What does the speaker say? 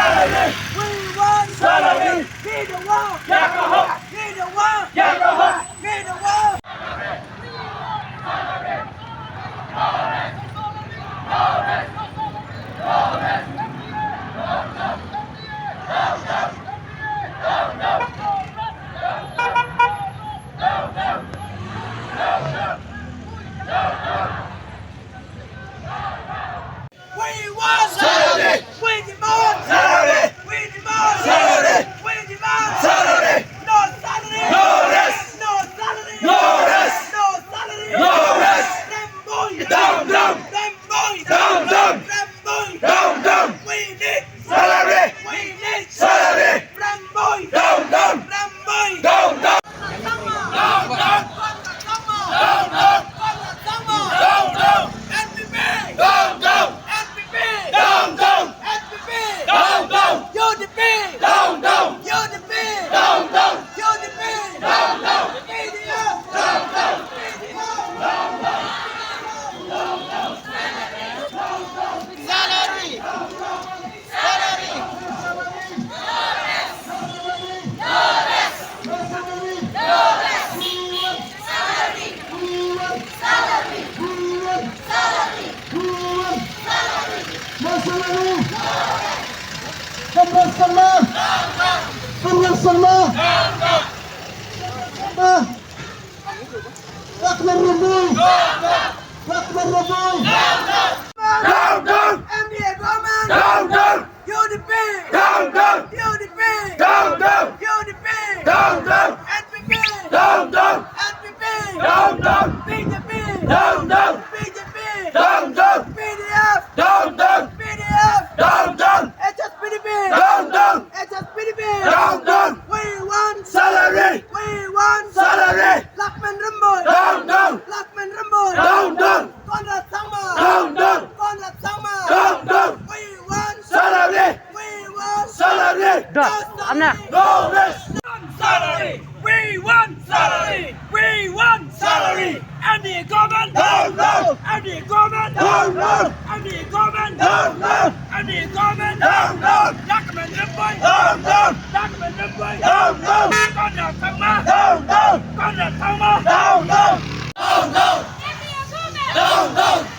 salary. We want Salary. Get the wall. Yakaha. Get the wall. Yakaha. Get the wall. We want Salary. We demand Salary. We demand Salary. We demand Salary. No salary. No rest. No salary. No rest. No salary. No rest. Them boys. Down, down. Them boys. Down, down. Them boys. Down, down. We need Salary. We need Salary. Them boys. Down, down. Them boys. Down, down. Down, down. Down, down. Down, down. NPP. Down, down. NPP. Down, down. NPP. Down, down. UDP. Down, down. UDP. Down, down. UDP. Down, down. PDF. Down, down. PDF. Down, down. Salary. Salary. Down, down. MBA government. Down, down. UDP. Down, down. UDP. Down, down. UDP. Down, down. NPP. Down, down. NPP. Down, down. BJP. Down, down. BJP. Down, down. PDF. Down, down. PDF. Down, down. HSPDP. Down, down. HSPDP. Down, down. We want Salary. We want Salary. Lakman Rumboy. Down, down. Lakman Rumboy. Down, down. Konrad Sangma. Down, down. Konrad Sangma. Down, down. We want Salary. We want Salary. No rest. Salary. We want salary. We want salary. And the government. Down, down. And the government. Down, down. And the government. Down, down. And the government. Down, down. Lakman Rumboy. Down, down. Lakman Rumboy. Down, down. Konrad Sangma. Down, down. Konrad Sangma. Down, down. Down, down. Down, down.